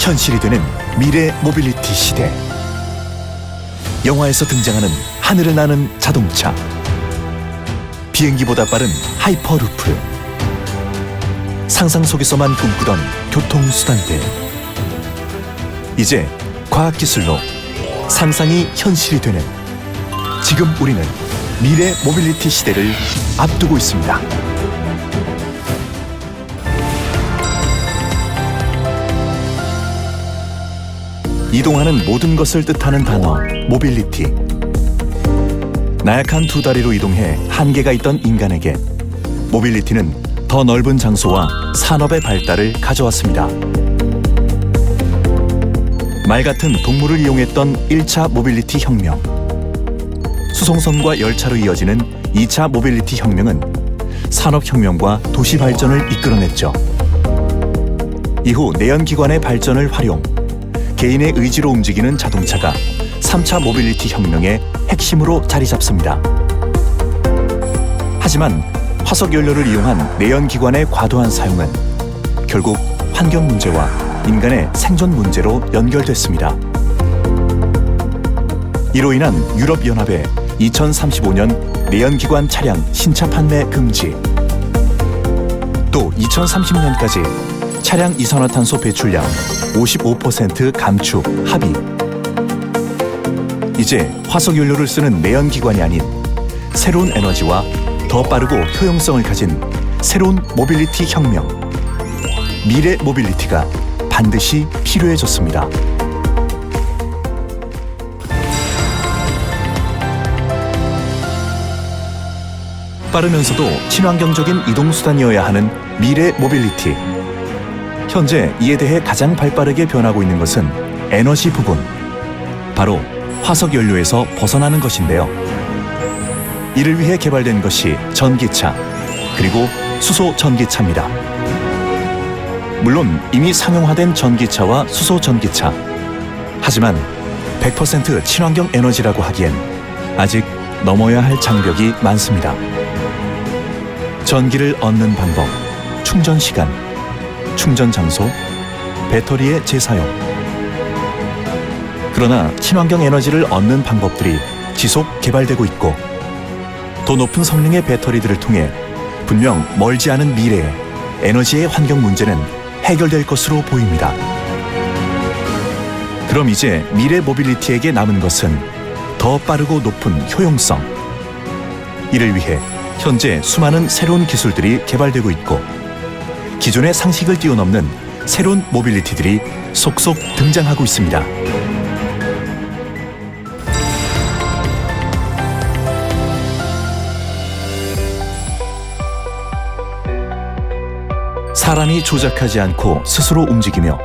현실이 되는 미래 모빌리티 시대. 영화에서 등장하는 하늘을 나는 자동차, 비행기보다 빠른 하이퍼루프, 상상 속에서만 꿈꾸던 교통수단들. 이제 과학기술로 상상이 현실이 되는, 지금 우리는 미래 모빌리티 시대를 앞두고 있습니다. 이동하는 모든 것을 뜻하는 단어 모빌리티. 나약한 두 다리로 이동해 한계가 있던 인간에게 모빌리티는 더 넓은 장소와 산업의 발달을 가져왔습니다. 말 같은 동물을 이용했던 1차 모빌리티 혁명, 수송선과 열차로 이어지는 2차 모빌리티 혁명은 산업혁명과 도시 발전을 이끌어냈죠. 이후 내연기관의 발전을 활용, 개인의 의지로 움직이는 자동차가 3차 모빌리티 혁명의 핵심으로 자리 잡습니다. 하지만 화석 연료를 이용한 내연기관의 과도한 사용은 결국 환경 문제와 인간의 생존 문제로 연결됐습니다. 이로 인한 유럽연합의 2035년 내연기관 차량 신차 판매 금지, 또 2030년까지 차량 이산화탄소 배출량 55% 감축 합의. 이제 화석연료를 쓰는 내연기관이 아닌 새로운 에너지와 더 빠르고 효용성을 가진 새로운 모빌리티 혁명, 미래 모빌리티가 반드시 필요해졌습니다. 빠르면서도 친환경적인 이동수단이어야 하는 미래 모빌리티. 현재 이에 대해 가장 발빠르게 변하고 있는 것은 에너지 부분, 바로 화석연료에서 벗어나는 것인데요. 이를 위해 개발된 것이 전기차, 그리고 수소 전기차입니다. 물론 이미 상용화된 전기차와 수소 전기차, 하지만 100% 친환경 에너지라고 하기엔 아직 넘어야 할 장벽이 많습니다. 전기를 얻는 방법, 충전 시간, 충전 장소, 배터리의 재사용. 그러나 친환경 에너지를 얻는 방법들이 지속 개발되고 있고, 더 높은 성능의 배터리들을 통해 분명 멀지 않은 미래에 에너지의 환경 문제는 해결될 것으로 보입니다. 그럼 이제 미래 모빌리티에게 남은 것은 더 빠르고 높은 효용성. 이를 위해 현재 수많은 새로운 기술들이 개발되고 있고, 기존의 상식을 뛰어넘는 새로운 모빌리티들이 속속 등장하고 있습니다. 사람이 조작하지 않고 스스로 움직이며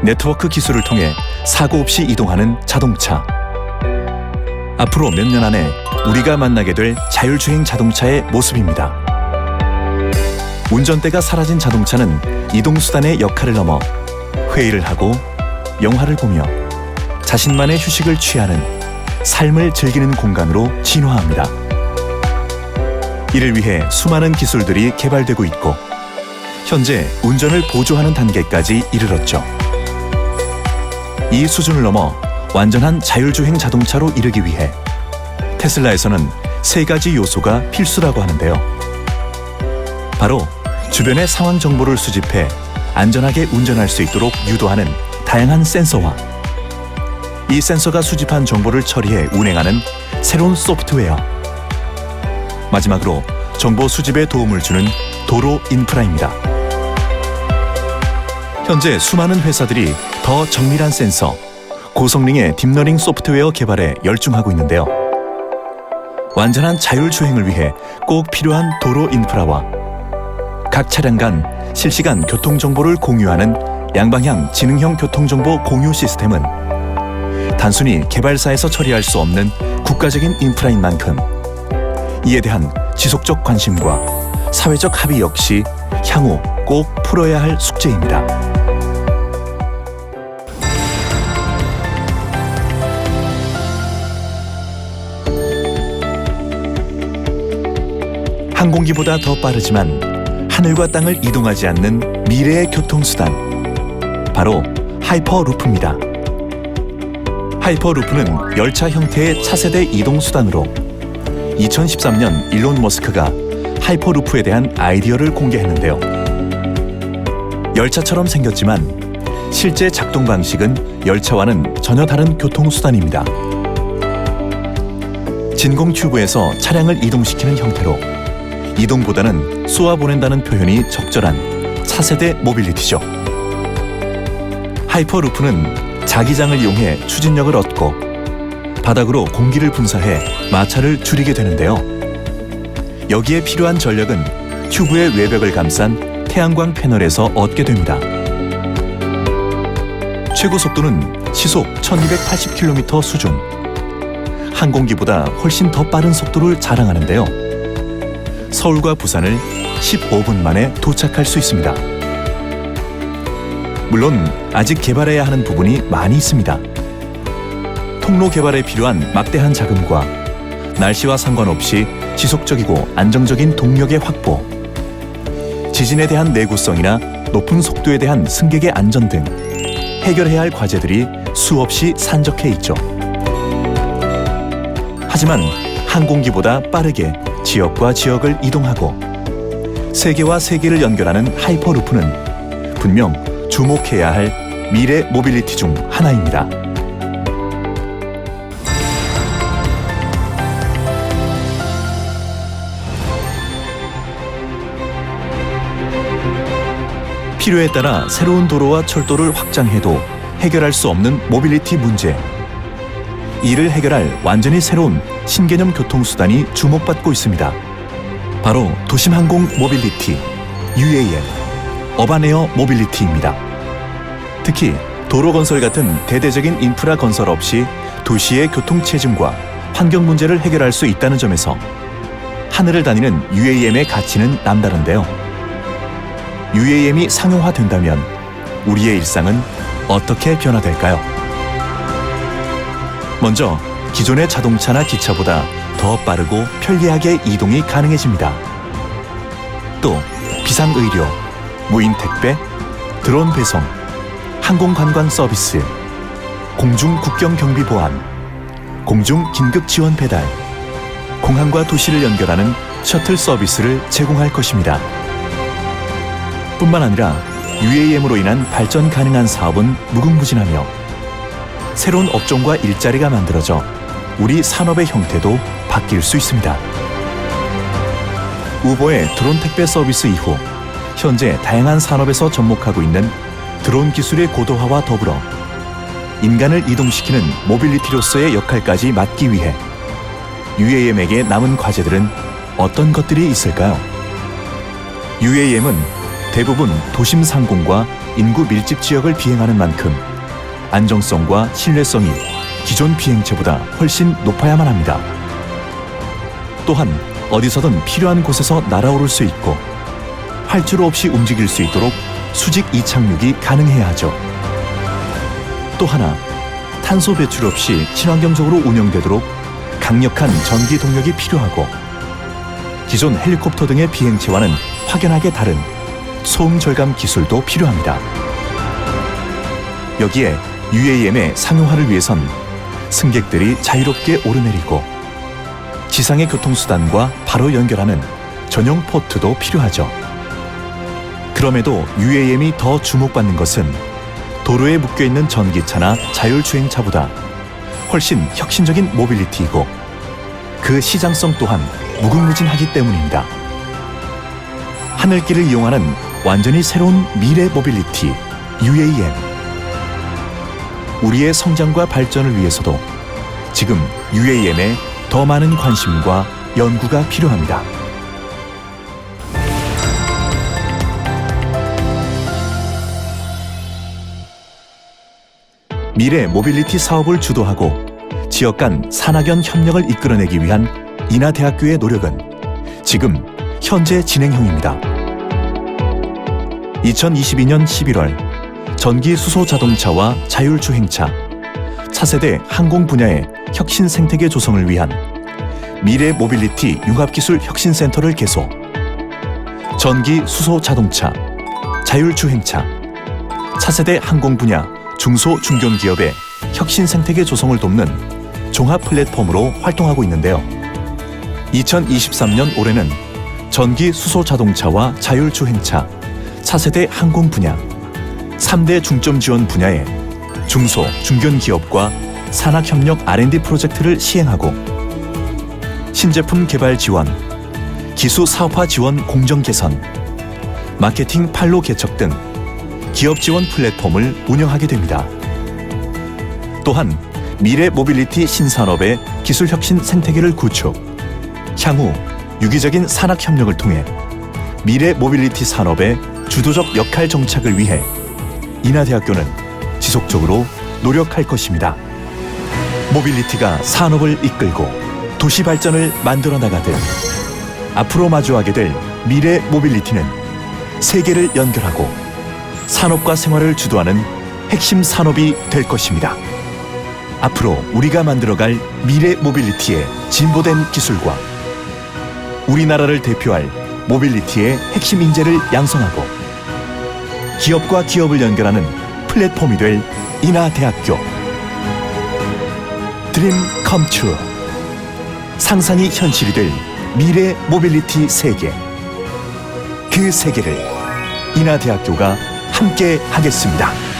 네트워크 기술을 통해 사고 없이 이동하는 자동차. 앞으로 몇 년 안에 우리가 만나게 될 자율주행 자동차의 모습입니다. 운전대가 사라진 자동차는 이동수단의 역할을 넘어 회의를 하고 영화를 보며 자신만의 휴식을 취하는 삶을 즐기는 공간으로 진화합니다. 이를 위해 수많은 기술들이 개발되고 있고, 현재 운전을 보조하는 단계까지 이르렀죠. 이 수준을 넘어 완전한 자율주행 자동차로 이르기 위해 테슬라에서는 3가지 요소가 필수라고 하는데요. 바로 주변의 상황 정보를 수집해 안전하게 운전할 수 있도록 유도하는 다양한 센서와 이 센서가 수집한 정보를 처리해 운행하는 새로운 소프트웨어, 마지막으로 정보 수집에 도움을 주는 도로 인프라입니다. 현재 수많은 회사들이 더 정밀한 센서, 고성능의 딥러닝 소프트웨어 개발에 열중하고 있는데요. 완전한 자율주행을 위해 꼭 필요한 도로 인프라와 각 차량 간 실시간 교통정보를 공유하는 양방향 지능형 교통정보 공유 시스템은 단순히 개발사에서 처리할 수 없는 국가적인 인프라인 만큼 이에 대한 지속적 관심과 사회적 합의 역시 향후 꼭 풀어야 할 숙제입니다. 항공기보다 더 빠르지만 하늘과 땅을 이동하지 않는 미래의 교통수단, 바로 하이퍼루프입니다. 하이퍼루프는 열차 형태의 차세대 이동 수단으로 2013년 일론 머스크가 하이퍼루프에 대한 아이디어를 공개했는데요. 열차처럼 생겼지만 실제 작동 방식은 열차와는 전혀 다른 교통수단입니다. 진공 튜브에서 차량을 이동시키는 형태로 이동보다는 쏘아보낸다는 표현이 적절한 차세대 모빌리티죠. 하이퍼루프는 자기장을 이용해 추진력을 얻고 바닥으로 공기를 분사해 마찰을 줄이게 되는데요. 여기에 필요한 전력은 튜브의 외벽을 감싼 태양광 패널에서 얻게 됩니다. 최고 속도는 시속 1280km 수준. 항공기보다 훨씬 더 빠른 속도를 자랑하는데요. 서울과 부산을 15분 만에 도착할 수 있습니다. 물론 아직 개발해야 하는 부분이 많이 있습니다. 통로 개발에 필요한 막대한 자금과 날씨와 상관없이 지속적이고 안정적인 동력의 확보, 지진에 대한 내구성이나 높은 속도에 대한 승객의 안전 등 해결해야 할 과제들이 수없이 산적해 있죠. 하지만 항공기보다 빠르게 지역과 지역을 이동하고 세계와 세계를 연결하는 하이퍼루프는 분명 주목해야 할 미래 모빌리티 중 하나입니다. 필요에 따라 새로운 도로와 철도를 확장해도 해결할 수 없는 모빌리티 문제. 이를 해결할 완전히 새로운 신개념 교통수단이 주목받고 있습니다. 바로 도심항공 모빌리티, UAM, 어반에어 모빌리티입니다. 특히 도로 건설 같은 대대적인 인프라 건설 없이 도시의 교통체증과 환경 문제를 해결할 수 있다는 점에서 하늘을 다니는 UAM의 가치는 남다른데요. UAM이 상용화된다면 우리의 일상은 어떻게 변화될까요? 먼저 기존의 자동차나 기차보다 더 빠르고 편리하게 이동이 가능해집니다. 또 비상의료, 무인 택배, 드론 배송, 항공관광 서비스, 공중 국경 경비 보안, 공중 긴급 지원 배달, 공항과 도시를 연결하는 셔틀 서비스를 제공할 것입니다. 뿐만 아니라 UAM으로 인한 발전 가능한 사업은 무궁무진하며 새로운 업종과 일자리가 만들어져 우리 산업의 형태도 바뀔 수 있습니다. 우버의 드론 택배 서비스 이후 현재 다양한 산업에서 접목하고 있는 드론 기술의 고도화와 더불어 인간을 이동시키는 모빌리티로서의 역할까지 맡기 위해 UAM에게 남은 과제들은 어떤 것들이 있을까요? UAM은 대부분 도심 상공과 인구 밀집 지역을 비행하는 만큼 안정성과 신뢰성이 기존 비행체보다 훨씬 높아야만 합니다. 또한 어디서든 필요한 곳에서 날아오를 수 있고 활주로 없이 움직일 수 있도록 수직 이착륙이 가능해야 하죠. 또 하나, 탄소 배출 없이 친환경적으로 운영되도록 강력한 전기 동력이 필요하고 기존 헬리콥터 등의 비행체와는 확연하게 다른 소음 절감 기술도 필요합니다. 여기에 UAM의 상용화를 위해선 승객들이 자유롭게 오르내리고 지상의 교통수단과 바로 연결하는 전용 포트도 필요하죠. 그럼에도 UAM이 더 주목받는 것은 도로에 묶여있는 전기차나 자율주행차보다 훨씬 혁신적인 모빌리티이고 그 시장성 또한 무궁무진하기 때문입니다. 하늘길을 이용하는 완전히 새로운 미래 모빌리티 UAM. 우리의 성장과 발전을 위해서도 지금 UAM에 더 많은 관심과 연구가 필요합니다. 미래 모빌리티 사업을 주도하고 지역 간 산학연 협력을 이끌어내기 위한 인하대학교의 노력은 지금 현재 진행형입니다. 2022년 11월 전기 수소 자동차와 자율주행차, 차세대 항공 분야의 혁신 생태계 조성을 위한 미래 모빌리티 융합기술 혁신센터를 개소, 전기 수소 자동차, 자율주행차, 차세대 항공 분야 중소 중견기업의 혁신 생태계 조성을 돕는 종합 플랫폼으로 활동하고 있는데요. 2023년 올해는 전기 수소 자동차와 자율주행차, 차세대 항공 분야, 3대 중점 지원 분야에 중소 중견기업과 산학협력 R&D 프로젝트를 시행하고 신제품 개발 지원, 기수 사업화 지원 공정 개선, 마케팅 판로 개척 등 기업 지원 플랫폼을 운영하게 됩니다. 또한 미래 모빌리티 신산업의 기술 혁신 생태계를 구축, 향후 유기적인 산학 협력을 통해 미래 모빌리티 산업의 주도적 역할 정착을 위해 인하대학교는 지속적으로 노력할 것입니다. 모빌리티가 산업을 이끌고 도시 발전을 만들어 나가듯 앞으로 마주하게 될 미래 모빌리티는 세계를 연결하고 산업과 생활을 주도하는 핵심 산업이 될 것입니다. 앞으로 우리가 만들어갈 미래 모빌리티의 진보된 기술과 우리나라를 대표할 모빌리티의 핵심 인재를 양성하고 기업과 기업을 연결하는 플랫폼이 될 인하대학교. 드림 컴 트루. 상상이 현실이 될 미래 모빌리티 세계. 그 세계를 인하대학교가 함께 하겠습니다.